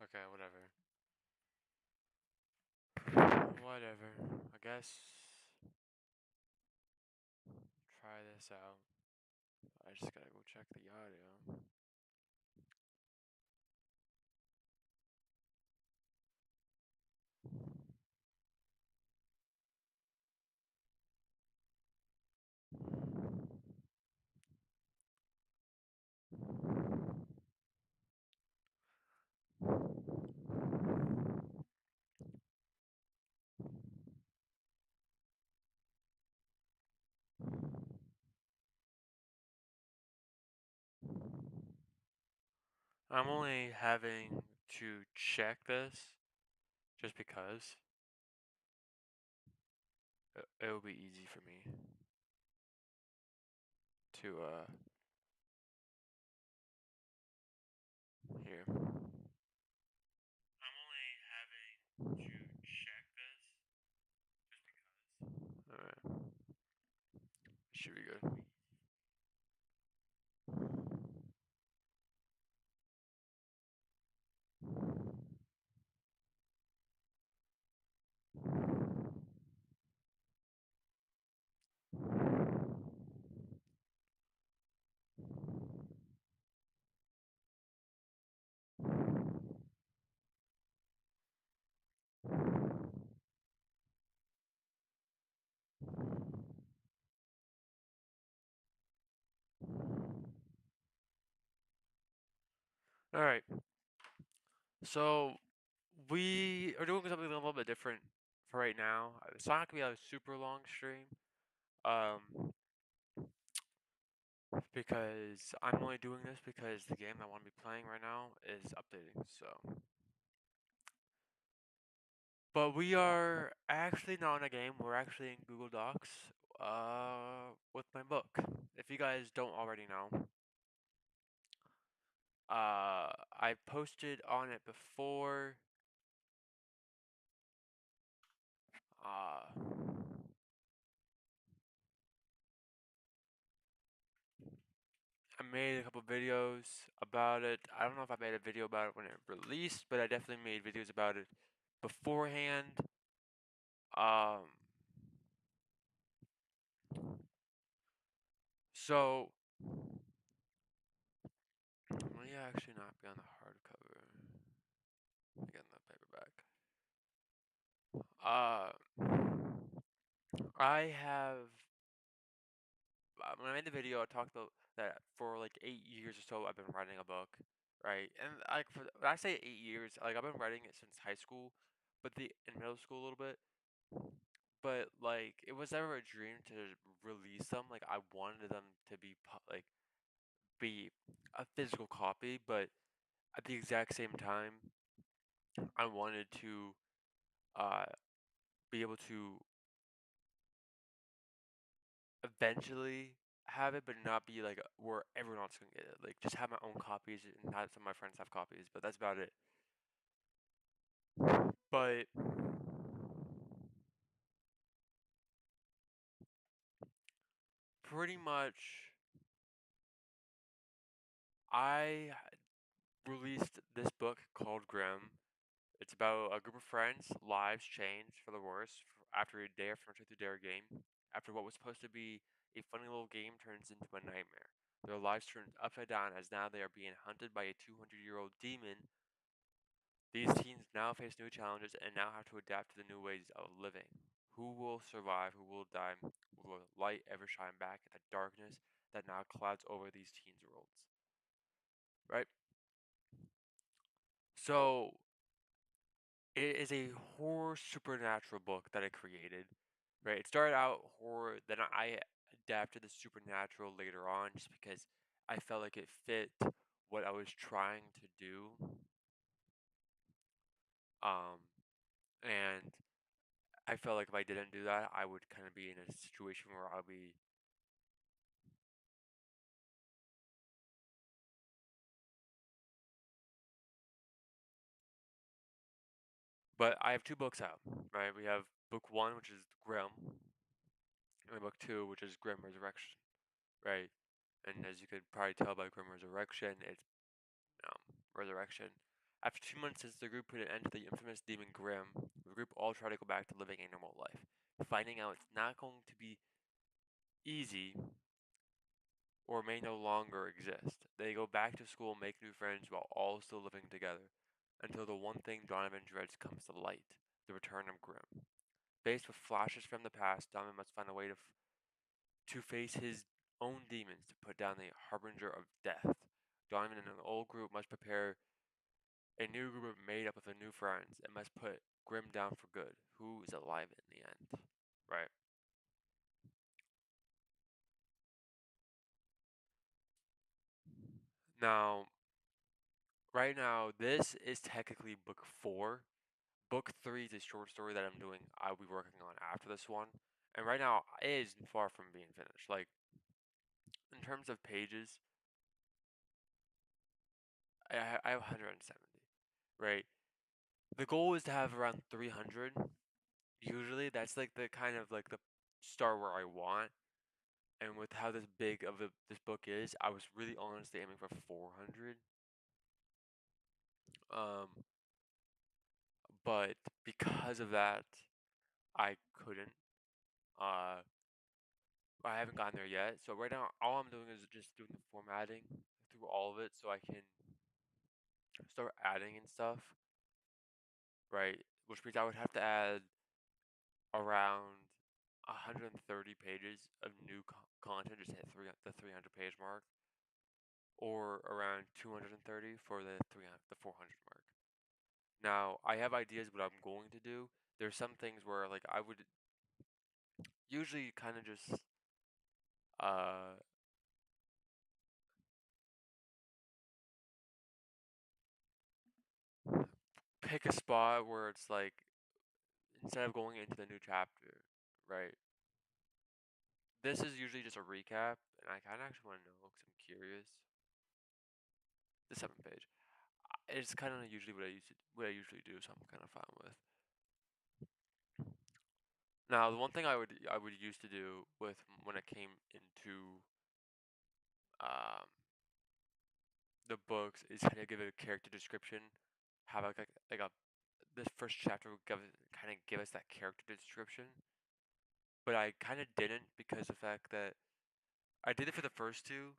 Okay, whatever. Whatever. I guess try this out. I just gotta go check the audio. I'm only having to check this just because it will be easy for me to here. I'm only having to check this just because. Alright, should be good. Alright, so we are doing something a little bit different for right now. It's not gonna be a super long stream. Um, because I'm only doing this because the game I want to be playing right now is updating. So, but we are actually not in a game. We're actually in Google Docs, with my book. If you guys don't already know, I posted on it before. Uh, I made a couple videos about it. I don't know if I made a video about it when it released, but I definitely made videos about it beforehand. Um, so may actually not be on the hardcover. Again, the paperback. I have. When I made the video, I talked about that for like 8 years or so. I've been writing a book, right? And like, when I say 8 years, like I've been writing it since high school, but the in middle school a little bit. But like, it was never a dream to release them. Like, I wanted them to be like be a physical copy, but at the exact same time, I wanted to uh be able to eventually have it, but not be like where everyone else can get it. Like just have my own copies and have some of my friends have copies, but that's about it. But pretty much, I released this book called Grimm. It's about a group of friends' lives change for the worse after a Dare for Truth or Dare game. After what was supposed to be a funny little game turns into a nightmare. Their lives turn upside down as now they are being hunted by a 200-year-old demon. These teens now face new challenges and now have to adapt to the new ways of living. Who will survive? Who will die? Will the light ever shine back in the darkness that now clouds over these teens' worlds? Right? So, it is a horror supernatural book that I created. Right? It started out horror, then I adapted the supernatural later on just because I felt like it fit what I was trying to do. Um, and I felt like if I didn't do that, I would kind of be in a situation where I'll be. But I have two books out, right? We have book one, which is Grimm, and book two, which is Grimm Resurrection, right? And as you could probably tell by Grimm Resurrection, it's Resurrection. After 2 months since the group put an end to the infamous demon Grimm, the group all try to go back to living a normal life, finding out it's not going to be easy or may no longer exist. They go back to school and make new friends while all still living together, until the one thing Donovan dreads comes to light, the return of Grimm. Faced with flashes from the past, Donovan must find a way to face his own demons to put down the harbinger of death. Donovan and an old group must prepare a new group made up of new friends and must put Grimm down for good, who is alive in the end. Right. Now, right now, this is technically book 4. Book 3 is a short story that I'll be working on after this one. And right now, it is far from being finished. Like, in terms of pages, I have 170, right? The goal is to have around 300. Usually, that's like the kind of like the start where I want. And with how this big of this book is, I was really honestly aiming for 400. Um, but because of that, I couldn't. Uh, I haven't gotten there yet. So right now, all I'm doing is just doing the formatting through all of it, so I can start adding and stuff. Right, which means I would have to add around 130 pages of new content just to hit the 300 page mark, or around 230 for the 400 mark. Now, I have ideas what I'm going to do. There's some things where like I would usually kind of just uh pick a spot where it's like instead of going into the new chapter, right? This is usually just a recap, and I kind of actually want to know because I'm curious. The 7th page. It's kind of usually what I usually do, so I'm kind of fine with. Now, the one thing I would used to do with when it came into um the books is kind of give it a character description, have like a this first chapter would kind of give us that character description, but I kind of didn't because the fact that I did it for the first two,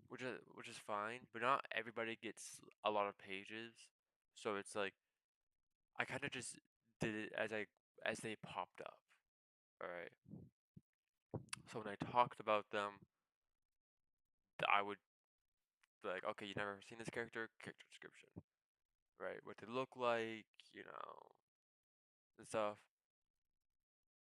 which is fine, but not everybody gets a lot of pages, so it's like I kind of just did it as they popped up. All right. So when I talked about them, I would be like, okay, you never seen this character? Character description, right? What they look like, and stuff.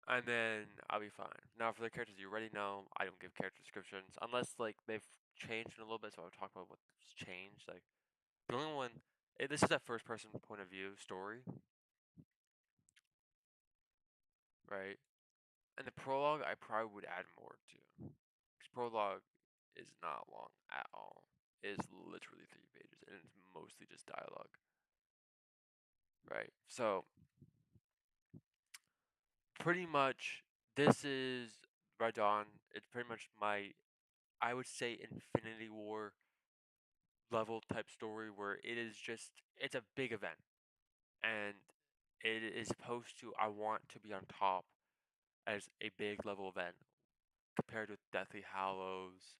And then I'll be fine. Now for the characters you already know, I don't give character descriptions unless like they've changed a little bit. So I'll talk about what's changed. Like the only one, this is a first-person point of view story, right? And the prologue, I probably would add more to. Because prologue is not long at all. It is literally 3 pages, and it's mostly just dialogue, right? So pretty much, this is Red Dawn. It's pretty much I would say, Infinity War level type story where it's a big event, and it is supposed to, I want to be on top as a big level event compared with Deathly Hallows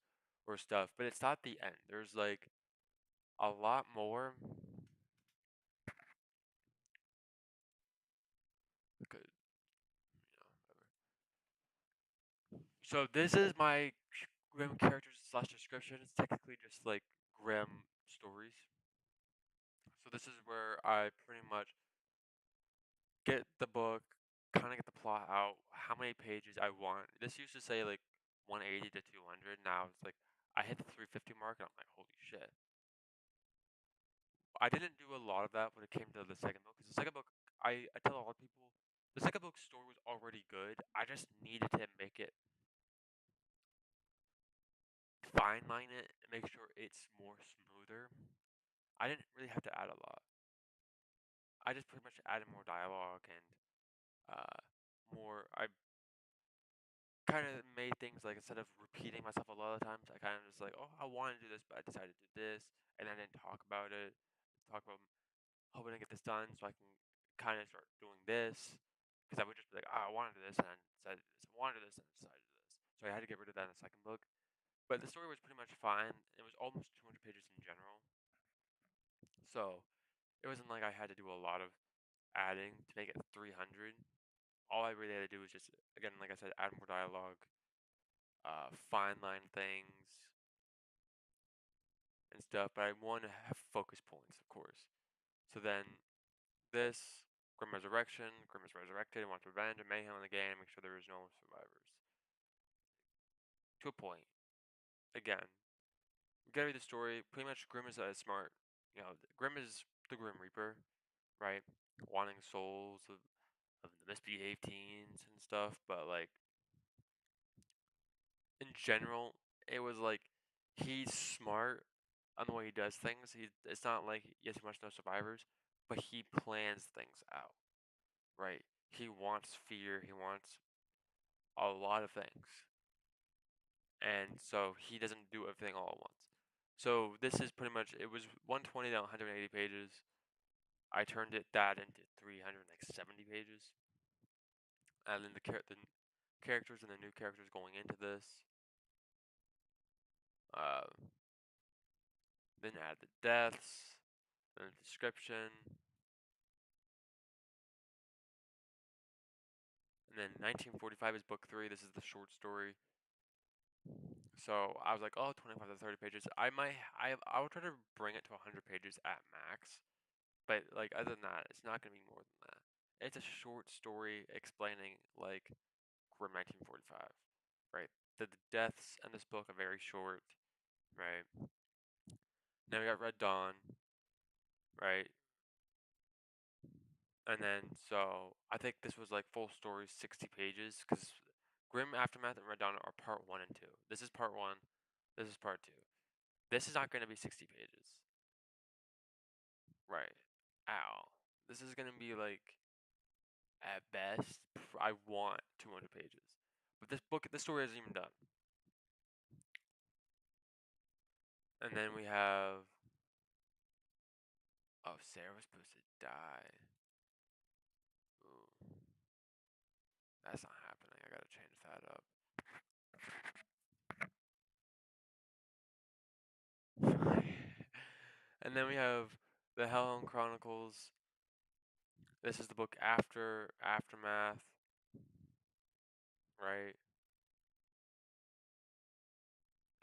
or stuff, but it's not the end. There's like a lot more. Good, So this is my Grim characters slash description. It's technically just like Grim stories. So this is where I pretty much get the book, kind of get the plot out, how many pages I want. This used to say like 180 to 200. Now it's like I hit the 350 mark and I'm like, holy shit. I didn't do a lot of that when it came to the second book because the second book, I tell a lot of people, the second book's story was already good. I just needed to make it fine line it and make sure it's more smoother. I didn't really have to add a lot. I just pretty much added more dialogue and uh, more. I kind of made things like instead of repeating myself a lot of times, I kind of just like, oh, I want to do this, but I decided to do this, and I didn't talk about it. Talk about. hoping to get this done so I can kind of start doing this. Because I would just be like, oh, I want to do this, and then decided to do this. I want to do this, and then decided to do this. So I had to get rid of that in the second book. But the story was pretty much fine. It was almost 200 pages in general. So it wasn't like I had to do a lot of adding to make it 300. All I really had to do was just, again, like I said, add more dialogue, fine line things, and stuff. But I want to have focus points, of course. So then this, Grim Resurrection, Grim is resurrected, wants revenge and mayhem in the game, make sure there is no survivors. To a point. Again, we gotta read the story. Pretty much, Grim is a smart, Grim is the Grim Reaper, right? Wanting souls of the misbehaved teens and stuff, but like in general, it was like he's smart on the way he does things. It's not like yes, he wants no survivors, but he plans things out, right? He wants fear. He wants a lot of things, and so he doesn't do everything all at once. So this is pretty much it was 120 to 180 pages. I turned that into 370 pages, and then the characters and the new characters going into this. Uh, then add the deaths, and the description, and then 1945 is book 3. This is the short story. So I was like, oh, 25 to 30 pages. I will try to bring it to 100 pages at max. But like other than that, it's not gonna be more than that. It's a short story explaining like Grim 1945, right? The deaths in this book are very short, right? Now we got Red Dawn, right? And then so I think this was like full story 60 pages because Grim Aftermath and Red Dawn are part 1 and 2. This is part 1. This is part 2. This is not going to be 60 pages. Right. Ow. This is going to be like, at best, I want 200 pages. But this story isn't even done. And then we have. Oh, Sarah was supposed to die. Ooh. That's not happening. I gotta change that up. And then we have the Hellhound Chronicles. This is the book after Aftermath, right?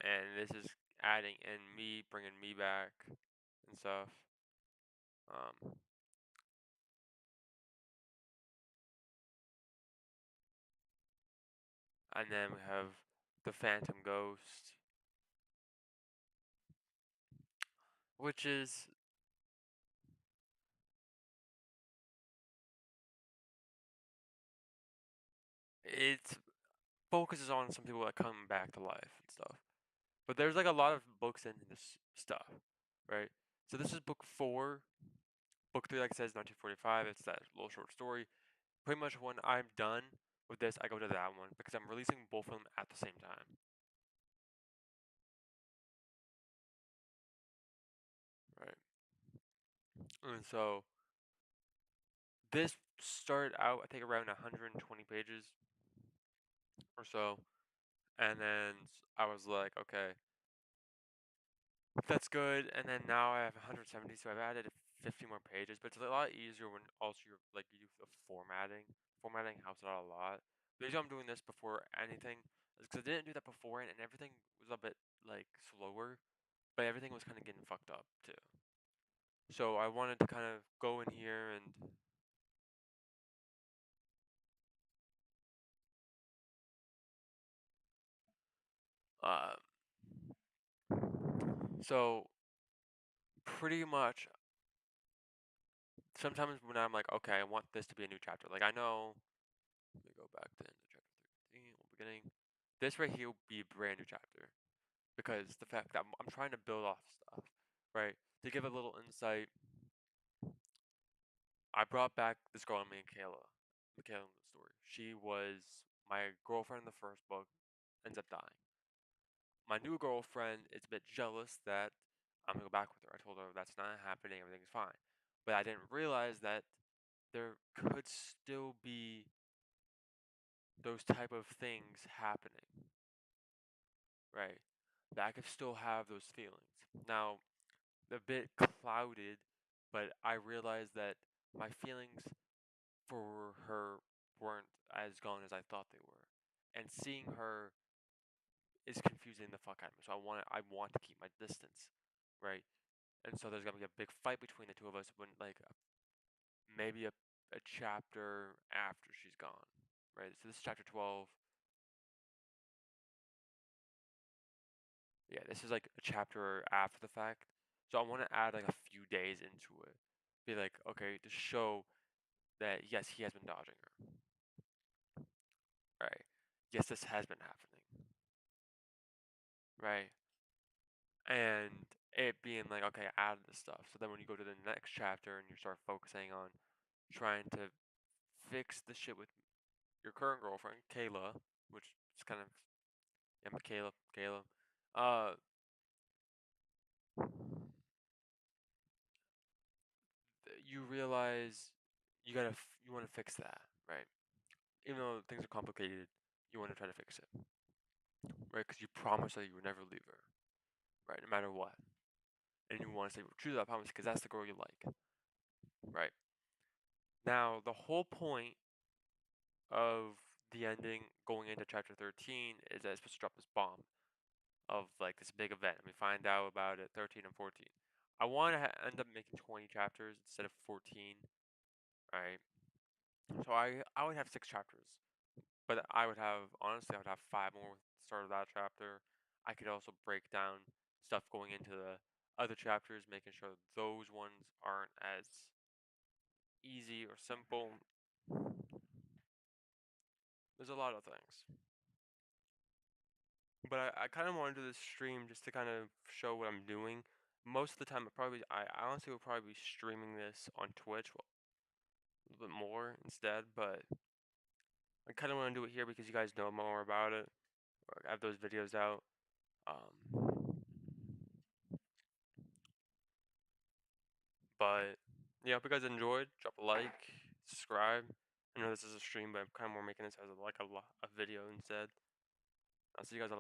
And this is adding in me, bringing me back and stuff. Um, and then we have the Phantom Ghost, which is it focuses on some people that come back to life and stuff. But there's like a lot of books in this stuff, right? So this is book 4. Book 3, like I said, is 1945. It's that little short story. Pretty much when I'm done with this, I go to that one because I'm releasing both of them at the same time. Right. And so this started out, I think, around 120 pages or so. And then I was like, okay, that's good. And then now I have 170, so I've added 50 more pages. But it's a lot easier when also you're like you do the formatting. Formatting helps out a lot. The reason I'm doing this before anything is because I didn't do that before, and everything was a bit like slower, but everything was kind of getting fucked up too. So I wanted to kind of go in here and uh, so pretty much sometimes when I'm like, okay, I want this to be a new chapter. Like I know, let me go back to the end of chapter 13, beginning. This right here will be a brand new chapter because the fact that I'm trying to build off stuff, right? To give a little insight, I brought back this girl named Michaela in the story. She was my girlfriend in the first book, ends up dying. My new girlfriend is a bit jealous that I'm gonna go back with her. I told her that's not happening, everything's fine. but I didn't realize that there could still be those type of things happening, right? That I could still have those feelings. Now, a bit clouded, but I realized that my feelings for her weren't as gone as I thought they were. And seeing her is confusing the fuck out of me. So I want to keep my distance, right? And so there's gonna be a big fight between the two of us when like maybe a chapter after she's gone, right? So this is chapter 12. Yeah, this is like a chapter after the fact. So I want to add like a few days into it. Be like, okay, to show that yes, he has been dodging her, right? Yes, this has been happening, right? And it being like, okay, I added this stuff. So then when you go to the next chapter and you start focusing on trying to fix the shit with your current girlfriend, Kayla, which is kind of yeah, Kayla. Uh, you realize you want to fix that, right? Even though things are complicated, you want to try to fix it, right? Because you promised that you would never leave her, right? No matter what, and you want to stay true to that promise because that's the girl you like, right? Now the whole point of the ending going into chapter 13 is that it's supposed to drop this bomb of like this big event, and we find out about it 13 and 14. I want to end up making 20 chapters instead of 14, right? So I would have 6 chapters, but I would have 5 more with the start of that chapter. I could also break down stuff going into the other chapters, making sure those ones aren't as easy or simple. There's a lot of things. But I kind of want to do this stream just to kind of show what I'm doing. Most of the time, I honestly will probably be streaming this on Twitch a little bit more instead, but I kind of want to do it here because you guys know more about it. I have those videos out. But yeah, hope you guys enjoyed. Drop a like, subscribe. I know this is a stream, but I'm kind of more making this as a video instead. I'll see you guys on